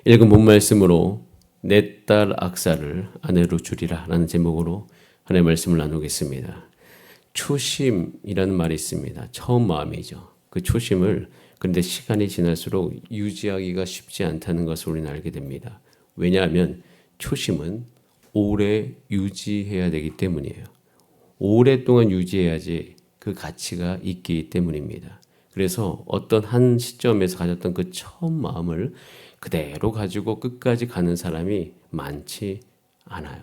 읽은 본 말씀으로 내 딸 악사를 아내로 주리라 라는 제목으로 하나님의 말씀을 나누겠습니다. 초심이라는 말이 있습니다. 처음 마음이죠. 그 초심을 그런데 시간이 지날수록 유지하기가 쉽지 않다는 것을 우리는 알게 됩니다. 왜냐하면 초심은 오래 유지해야 되기 때문이에요. 오랫동안 유지해야지 그 가치가 있기 때문입니다. 그래서 어떤 한 시점에서 가졌던 그 처음 마음을 그대로 가지고 끝까지 가는 사람이 많지 않아요.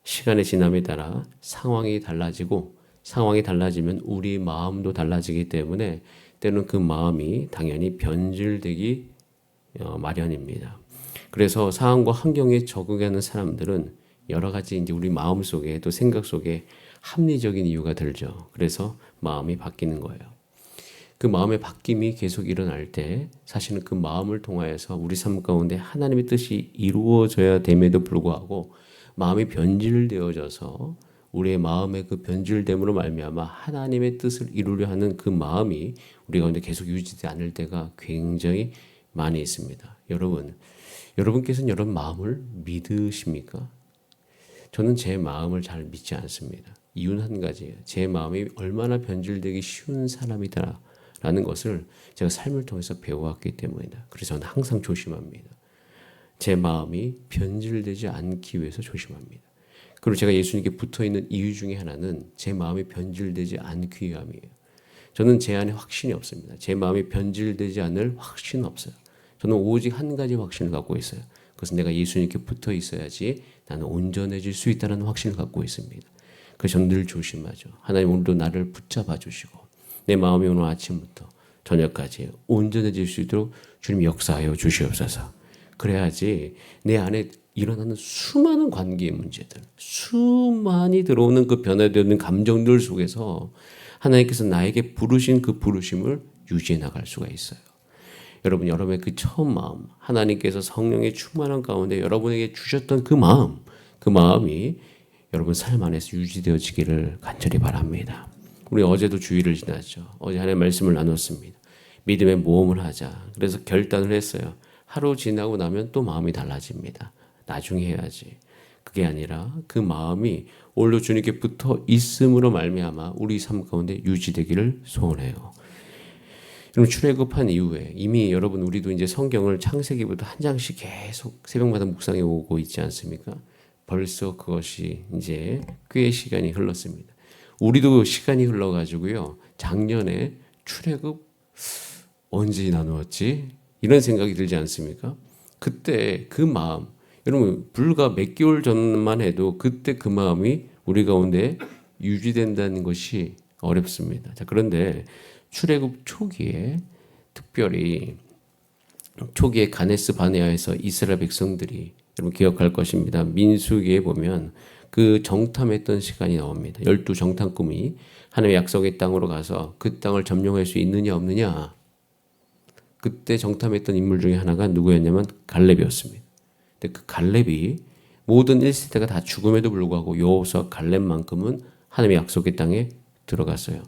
시간의 지남에 따라 상황이 달라지고 상황이 달라지면 우리 마음도 달라지기 때문에 때로는 그 마음이 당연히 변질되기 마련입니다. 그래서 상황과 환경에 적응하는 사람들은 여러 가지 이제 우리 마음 속에 또 생각 속에 합리적인 이유가 들죠. 그래서 마음이 바뀌는 거예요. 그 마음의 바뀜이 계속 일어날 때 사실은 그 마음을 통하여서 우리 삶 가운데 하나님의 뜻이 이루어져야 됨에도 불구하고 마음이 변질되어져서 우리의 마음의 그 변질됨으로 말미암아 하나님의 뜻을 이루려 하는 그 마음이 우리 가운데 계속 유지되지 않을 때가 굉장히 많이 있습니다. 여러분께서는 여러분 마음을 믿으십니까? 저는 제 마음을 잘 믿지 않습니다. 이유는 한 가지예요. 제 마음이 얼마나 변질되기 쉬운 사람이다라는 것을 제가 삶을 통해서 배워왔기 때문이다. 그래서 저는 항상 조심합니다. 제 마음이 변질되지 않기 위해서 조심합니다. 그리고 제가 예수님께 붙어있는 이유 중에 하나는 제 마음이 변질되지 않기 위함이에요. 저는 제 안에 확신이 없습니다. 제 마음이 변질되지 않을 확신은 없어요. 저는 오직 한 가지 확신을 갖고 있어요. 그것은 내가 예수님께 붙어 있어야지 나는 온전해질 수 있다는 확신을 갖고 있습니다. 그래서 저는 늘 조심하죠. 하나님 오늘도 나를 붙잡아 주시고 내 마음이 오늘 아침부터 저녁까지 온전해질 수 있도록 주님 역사하여 주시옵소서. 그래야지 내 안에 일어나는 수많은 관계의 문제들, 수많이 들어오는 그 변화되는 감정들 속에서 하나님께서 나에게 부르신 그 부르심을 유지해 나갈 수가 있어요. 여러분의 그 처음 마음, 하나님께서 성령의 충만한 가운데 여러분에게 주셨던 그 마음이 여러분 삶 안에서 유지되어지기를 간절히 바랍니다. 우리 어제도 주일을 지났죠. 어제 하나님의 말씀을 나눴습니다. 믿음의 모험을 하자. 그래서 결단을 했어요. 하루 지나고 나면 또 마음이 달라집니다. 나중에 해야지. 그게 아니라 그 마음이 오늘도 주님께 붙어 있음으로 말미암아 우리 삶 가운데 유지되기를 소원해요. 여러분 출애굽한 이후에 이미 여러분 우리도 이제 성경을 창세기부터 한 장씩 계속 새벽마다 묵상해 오고 있지 않습니까? 벌써 그것이 이제 꽤 시간이 흘렀습니다. 우리도 시간이 흘러가지고요. 작년에 출애굽 언제 나누었지? 이런 생각이 들지 않습니까? 그때 그 마음, 여러분 불과 몇 개월 전만 해도 그때 그 마음이 우리 가운데 유지된다는 것이 어렵습니다. 자, 그런데 출애굽 초기에 특별히 초기에 가데스 바네아에서 이스라엘 백성들이 여러분 기억할 것입니다. 민수기에 보면 그 정탐했던 시간이 나옵니다. 12 정탐꾼이 하나님의 약속의 땅으로 가서 그 땅을 점령할 수 있느냐 없느냐. 그때 정탐했던 인물 중에 하나가 누구였냐면 갈렙이었습니다. 근데 그 갈렙이 모든 1세대가 다 죽음에도 불구하고 여호수아 갈렙만큼은 하나님의 약속의 땅에 들어갔어요.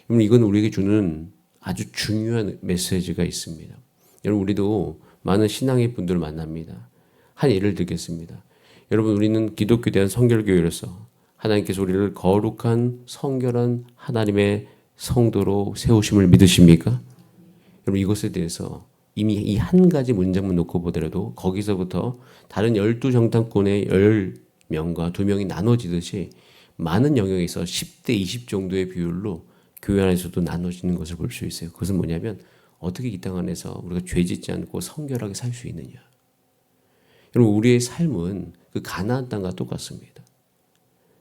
여러분 이건 우리에게 주는 아주 중요한 메시지가 있습니다. 여러분 우리도 많은 신앙의 분들을 만납니다. 한 예를 들겠습니다. 여러분 우리는 기독교에 대한 성결교회로서 하나님께서 우리를 거룩한 성결한 하나님의 성도로 세우심을 믿으십니까? 여러분 이것에 대해서 이미 이 한 가지 문장만 놓고 보더라도 거기서부터 다른 12 정탐꾼의 10명과 2명이 나눠지듯이 많은 영역에서 10대 20 정도의 비율로 교회 안에서도 나눠지는 것을 볼 수 있어요. 그것은 뭐냐면 어떻게 이 땅 안에서 우리가 죄 짓지 않고 성결하게 살 수 있느냐. 여러분 우리의 삶은 그 가나안 땅과 똑같습니다.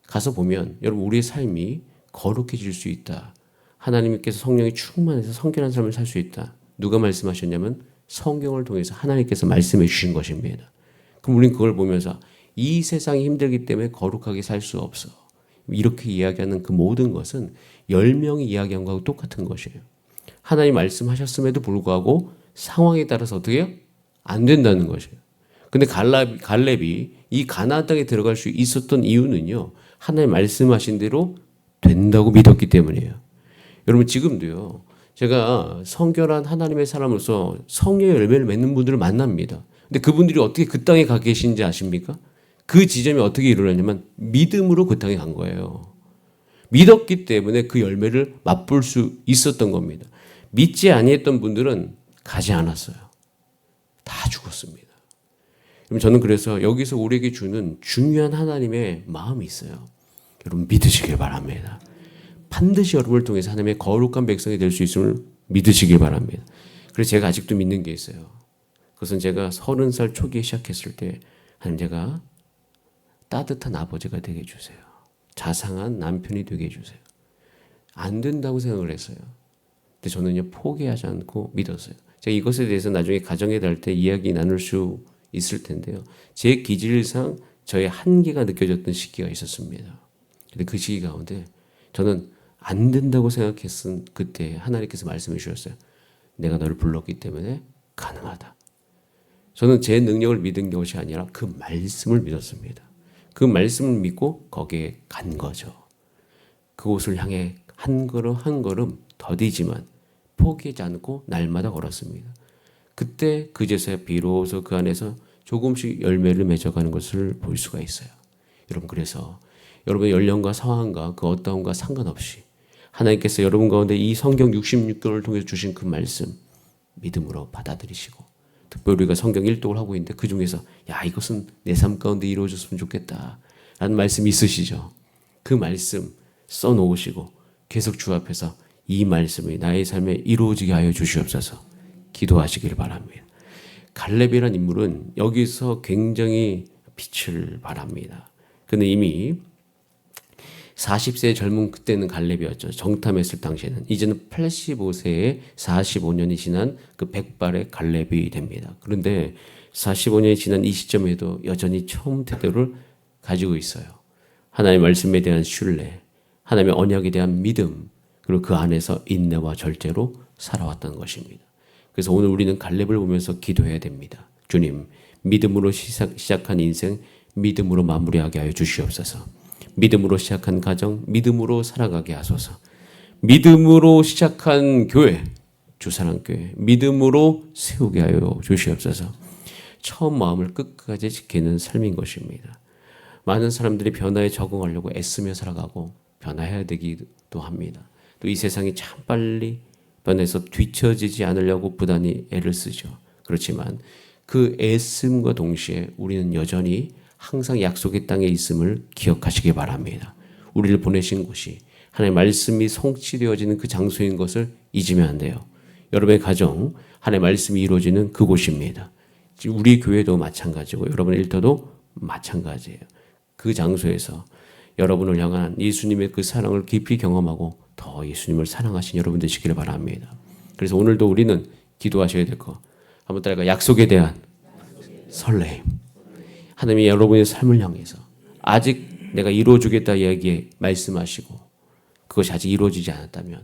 가서 보면 여러분 우리의 삶이 거룩해질 수 있다. 하나님께서 성령이 충만해서 성결한 삶을 살 수 있다. 누가 말씀하셨냐면 성경을 통해서 하나님께서 말씀해 주신 것입니다. 그럼 우리는 그걸 보면서 이 세상이 힘들기 때문에 거룩하게 살 수 없어. 이렇게 이야기하는 그 모든 것은 10명이 이야기한 거하고 똑같은 것이에요. 하나님 말씀하셨음에도 불구하고 상황에 따라서 어떻게 해요? 안 된다는 것이에요. 근데 갈렙이 이 가나안 땅에 들어갈 수 있었던 이유는요. 하나님 말씀하신 대로 된다고 믿었기 때문이에요. 여러분 지금도요. 제가 성결한 하나님의 사람으로서 성령의 열매를 맺는 분들을 만납니다. 근데 그분들이 어떻게 그 땅에 가 계신지 아십니까? 그 지점이 어떻게 일어나냐면 믿음으로 그 땅에 간 거예요. 믿었기 때문에 그 열매를 맛볼 수 있었던 겁니다. 믿지 아니했던 분들은 가지 않았어요. 다 죽었습니다. 저는 그래서 여기서 우리에게 주는 중요한 하나님의 마음이 있어요. 여러분 믿으시길 바랍니다. 반드시 여러분을 통해서 하나님의 거룩한 백성이 될 수 있음을 믿으시길 바랍니다. 그래서 제가 아직도 믿는 게 있어요. 그것은 제가 30살 초기에 시작했을 때 하나님 제가 따뜻한 아버지가 되게 해주세요. 자상한 남편이 되게 해주세요. 안 된다고 생각을 했어요. 근데 저는요 포기하지 않고 믿었어요. 제가 이것에 대해서 나중에 가정에 달 때 이야기 나눌 수 있을 텐데요. 제 기질상 저의 한계가 느껴졌던 시기가 있었습니다. 근데 그 시기 가운데 저는 안 된다고 생각했은 그때 하나님께서 말씀해 주셨어요. 내가 너를 불렀기 때문에 가능하다. 저는 제 능력을 믿은 것이 아니라 그 말씀을 믿었습니다. 그 말씀을 믿고 거기에 간 거죠. 그곳을 향해 한 걸음 한 걸음 더디지만 포기하지 않고 날마다 걸었습니다. 그때 그제서야 비로소 그 안에서 조금씩 열매를 맺어가는 것을 볼 수가 있어요. 여러분 그래서 여러분의 연령과 상황과 그 어떠함과 상관없이 하나님께서 여러분 가운데 이 성경 66권을 통해서 주신 그 말씀 믿음으로 받아들이시고 특별히 우리가 성경 일독을 하고 있는데 그 중에서 야 이것은 내 삶 가운데 이루어졌으면 좋겠다 라는 말씀이 있으시죠. 그 말씀 써놓으시고 계속 주 앞에서 이 말씀이 나의 삶에 이루어지게 하여 주시옵소서 기도하시길 바랍니다. 갈렙이라는 인물은 여기서 굉장히 빛을 발합니다. 그는 이미 40세의 젊은 그때는 갈렙이었죠. 정탐했을 당시에는. 이제는 85세에 45년이 지난 그 백발의 갈렙이 됩니다. 그런데 45년이 지난 이 시점에도 여전히 처음 태도를 가지고 있어요. 하나님의 말씀에 대한 신뢰, 하나님의 언약에 대한 믿음, 그리고 그 안에서 인내와 절제로 살아왔던 것입니다. 그래서 오늘 우리는 갈렙을 보면서 기도해야 됩니다. 주님, 믿음으로 시작한 인생, 믿음으로 마무리하게 하여 주시옵소서. 믿음으로 시작한 가정, 믿음으로 살아가게 하소서. 믿음으로 시작한 교회, 주사랑교회, 믿음으로 세우게 하여 주시옵소서. 처음 마음을 끝까지 지키는 삶인 것입니다. 많은 사람들이 변화에 적응하려고 애쓰며 살아가고 변화해야 되기도 합니다. 또 이 세상이 참 빨리 변해서 뒤처지지 않으려고 부단히 애를 쓰죠. 그렇지만 그 애씀과 동시에 우리는 여전히 항상 약속의 땅에 있음을 기억하시기 바랍니다. 우리를 보내신 곳이 하나님의 말씀이 성취되어지는 그 장소인 것을 잊으면 안 돼요. 여러분의 가정, 하나님의 말씀이 이루어지는 그곳입니다. 우리 교회도 마찬가지고 여러분의 일터도 마찬가지예요. 그 장소에서 여러분을 향한 예수님의 그 사랑을 깊이 경험하고 더 예수님을 사랑하신 여러분 되시기를 바랍니다. 그래서 오늘도 우리는 기도하셔야 될 거. 한번 따라가 약속에 대한 설레임. 하나님이 여러분의 삶을 향해서 아직 내가 이루어주겠다 이야기에 말씀하시고 그것이 아직 이루어지지 않았다면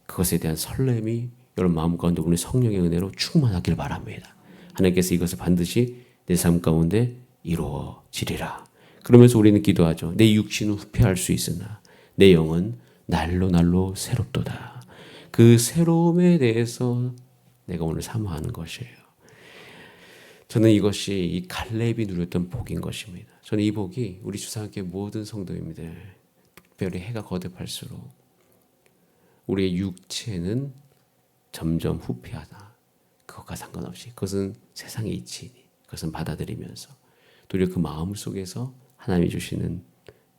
그것에 대한 설렘이 여러분 마음 가운데 오늘 성령의 은혜로 충만하길 바랍니다. 하나님께서 이것을 반드시 내 삶 가운데 이루어지리라. 그러면서 우리는 기도하죠. 내 육신은 후패할 수 있으나 내 영은 날로 날로 새롭도다. 그 새로움에 대해서 내가 오늘 사모하는 것이에요. 저는 이것이 이 갈렙이 누렸던 복인 것입니다. 저는 이 복이 우리 주사학교의 모든 성도님들, 특별히 해가 거듭할수록 우리의 육체는 점점 후패하다. 그것과 상관없이 그것은 세상의 이치니 그것은 받아들이면서 도리어 그 마음 속에서 하나님이 주시는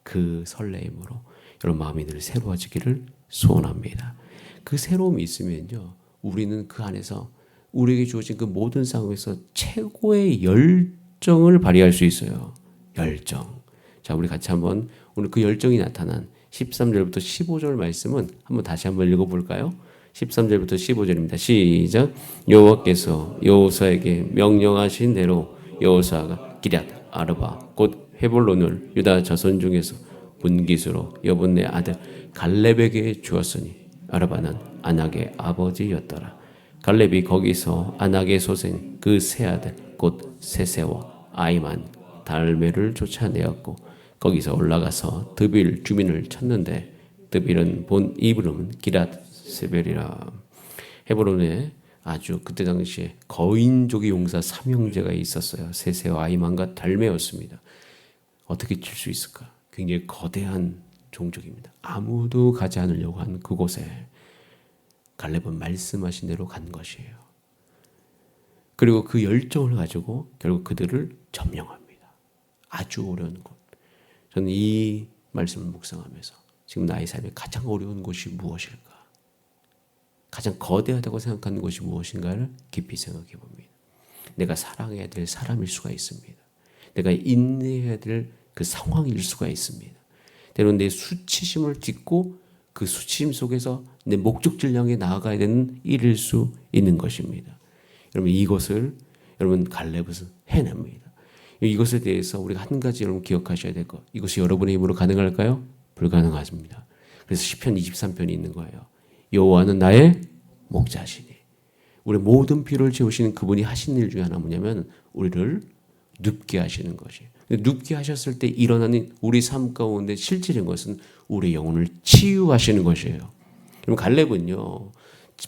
그 설레임으로 여러분 마음이 늘 새로워지기를 소원합니다. 그 새로움이 있으면요, 우리는 그 안에서 우리에게 주어진 그 모든 상황에서 최고의 열정을 발휘할 수 있어요. 열정. 자, 우리 같이 한번 오늘 그 열정이 나타난 13절부터 15절 말씀은 한번 다시 한번 읽어볼까요? 13절부터 15절입니다. 시작. 여호와께서 여호수아에게 명령하신 대로 여호수아가 기럇 아르바 곧 헤볼론을 유다 자손 중에서 분깃으로 여분네 아들 갈렙에게 주었으니 아르바는 아낙의 아버지였더라. 갈렙이 거기서 아낙의 소생 그 세 아들 곧 세세와 아이만 달메를 쫓아내었고 거기서 올라가서 드빌 주민을 쳤는데 드빌은 본 이브름은 기랏 세벨이라. 헤브론에 아주 그때 당시에 거인족의 용사 삼형제가 있었어요. 세세와 아이만과 달메였습니다. 어떻게 칠 수 있을까? 굉장히 거대한 종족입니다. 아무도 가지 않으려고 하는 그곳에 갈렙은 말씀하신 대로 간 것이에요. 그리고 그 열정을 가지고 결국 그들을 점령합니다. 아주 어려운 곳. 저는 이 말씀을 묵상하면서 지금 나의 삶에 가장 어려운 곳이 무엇일까? 가장 거대하다고 생각하는 것이 무엇인가를 깊이 생각해 봅니다. 내가 사랑해야 될 사람일 수가 있습니다. 내가 인내해야 될 그 상황일 수가 있습니다. 때로는 내 수치심을 딛고 그 수치심 속에서 내 목적지를 향해 나아가야 되는 일일 수 있는 것입니다. 여러분 이것을 여러분 갈렙은 해냅니다. 이것에 대해서 우리가 한 가지 여러분 기억하셔야 될 것. 이것이 여러분의 힘으로 가능할까요? 불가능하십니다. 그래서 시편 23편이 있는 거예요. 여호와는 나의 목자시니. 우리 모든 필요를 채우시는 그분이 하신 일 중에 하나 뭐냐면 우리를 눕게 하시는 것이에요. 눕게 하셨을 때 일어나는 우리 삶 가운데 실질인 것은 우리 영혼을 치유하시는 것이에요. 그럼 갈렙은요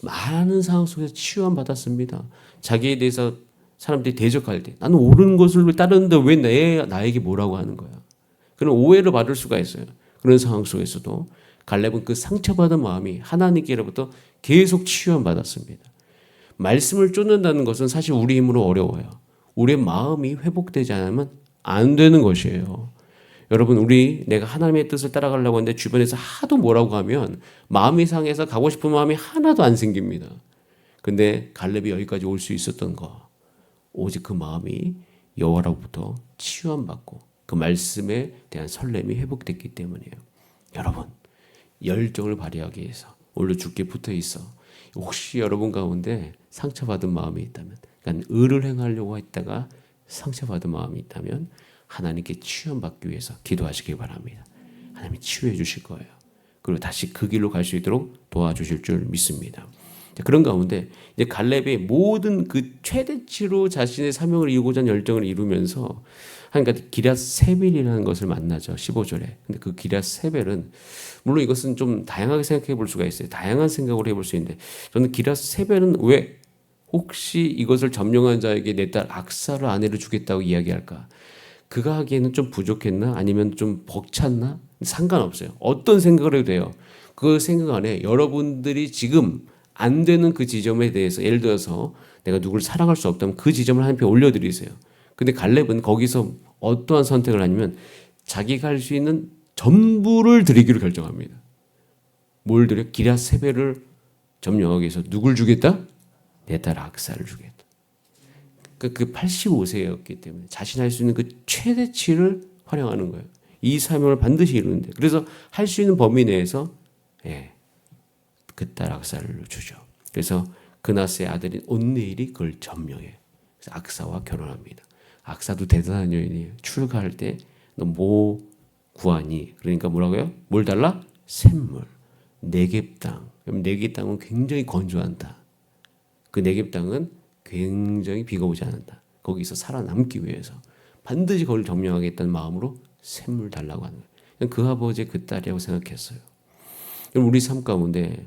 많은 상황 속에서 치유함 받았습니다. 자기에 대해서 사람들이 대적할 때 나는 옳은 것을 따르는데 왜 나에게 뭐라고 하는 거야. 그런 오해를 받을 수가 있어요. 그런 상황 속에서도 갈렙은 그 상처받은 마음이 하나님께로부터 계속 치유함 받았습니다. 말씀을 쫓는다는 것은 사실 우리 힘으로 어려워요. 우리의 마음이 회복되지 않으면 안 되는 것이에요. 여러분 내가 하나님의 뜻을 따라가려고 하는데 주변에서 하도 뭐라고 하면 마음이 상해서 가고 싶은 마음이 하나도 안 생깁니다. 근데 갈렙이 여기까지 올 수 있었던 거 오직 그 마음이 여호와로부터 치유함 받고 그 말씀에 대한 설렘이 회복됐기 때문이에요. 여러분 열정을 발휘하기 위해서 오늘도 주께 붙어 있어. 혹시 여러분 가운데 상처받은 마음이 있다면 그러니까 의를 행하려고 했다가 상처받은 마음이 있다면 하나님께 치유받기 위해서 기도하시기 바랍니다. 하나님이 치유해 주실 거예요. 그리고 다시 그 길로 갈 수 있도록 도와주실 줄 믿습니다. 그런 가운데 이제 갈렙의 모든 그 최대치로 자신의 사명을 이루고자 하는 열정을 이루면서 그러니까 기럇 세벨이라는 것을 만나죠. 15절에. 근데 그 기럇 세벨은 물론 이것은 좀 다양하게 생각해 볼 수가 있어요. 다양한 생각을 해볼 수 있는데 저는 기럇 세벨은 왜 혹시 이것을 점령한 자에게 내 딸 악사를 아내를 주겠다고 이야기할까? 그가 하기에는 좀 부족했나? 아니면 좀 벅찼나? 상관없어요. 어떤 생각을 해도 돼요. 그 생각 안에 여러분들이 지금 안 되는 그 지점에 대해서 예를 들어서 내가 누구를 사랑할 수 없다면 그 지점을 하나님께 올려드리세요. 근데 갈렙은 거기서 어떠한 선택을 하냐면 자기가 할 수 있는 전부를 드리기로 결정합니다. 뭘 드려? 기럇 세벨을 점령하기 위해서 누굴 주겠다? 내 딸 악사를 주겠다. 그 85세였기 때문에 자신이 할 수 있는 그 최대치를 활용하는 거예요. 이 사명을 반드시 이루는데 그래서 할 수 있는 범위 내에서 그 딸 악사를 주죠. 그래서 그나스의 아들인 온네일이 그걸 점령해. 그래서 악사와 결혼합니다. 악사도 대단한 여인이에요. 출가할 때 너 뭐 구하니? 그러니까 뭐라고요? 뭘 달라? 샘물, 네겝 땅. 그럼 네겝 땅은 굉장히 건조한 땅. 그 네겝 땅은 굉장히 비가 오지 않는다. 거기서 살아남기 위해서 반드시 그걸 점령하겠다는 마음으로 샘물 달라고 하는 거예요. 그 아버지의 그 딸이라고 생각했어요. 우리 삶 가운데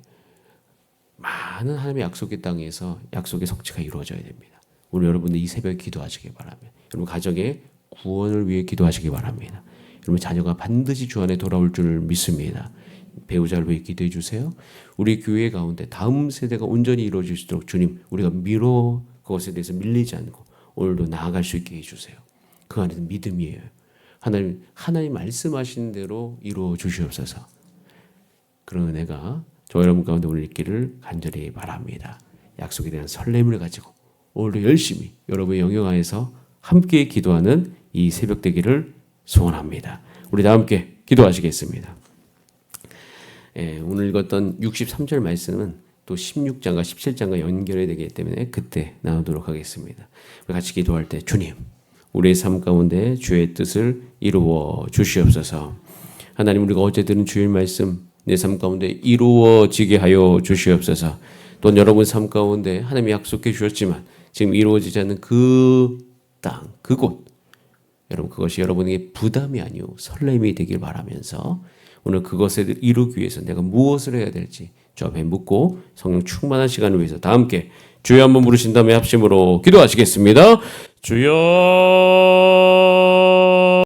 많은 하나님의 약속의 땅에서 약속의 성취가 이루어져야 됩니다. 오늘 여러분들 이 새벽에 기도하시기 바랍니다. 여러분 가정의 구원을 위해 기도하시기 바랍니다. 여러분 자녀가 반드시 주 안에 돌아올 줄 믿습니다. 배우자를 위해 기도해 주세요. 우리 교회 가운데 다음 세대가 온전히 이루어질 수 있도록 주님 우리가 그것에 대해서 밀리지 않고 오늘도 나아갈 수 있게 해주세요. 그 안에는 믿음이에요. 하나님 말씀하신 대로 이루어 주시옵소서. 그런 은혜가 저 여러분 가운데 오늘 있기를 간절히 바랍니다. 약속에 대한 설렘을 가지고 오늘도 열심히 여러분의 영역 안에서 함께 기도하는 이 새벽 되기를 소원합니다. 우리 다 함께 기도하시겠습니다. 오늘 읽었던 63절 말씀은 또 16장과 17장과 연결이 되기 때문에 그때 나누도록 하겠습니다. 우리 같이 기도할 때 주님 우리의 삶 가운데 주의 뜻을 이루어 주시옵소서. 하나님 우리가 어제 들은 주의 말씀 내 삶 가운데 이루어지게 하여 주시옵소서. 또 여러분 삶 가운데 하나님이 약속해 주셨지만 지금 이루어지지 않는 그 땅, 그곳 여러분 그것이 여러분에게 부담이 아니오 설렘이 되길 바라면서 오늘 그것을 이루기 위해서 내가 무엇을 해야 될지 주 앞에 묻고 성령 충만한 시간을 위해서 다 함께 주여 한번 부르신 다음에 합심으로 기도하시겠습니다. 주여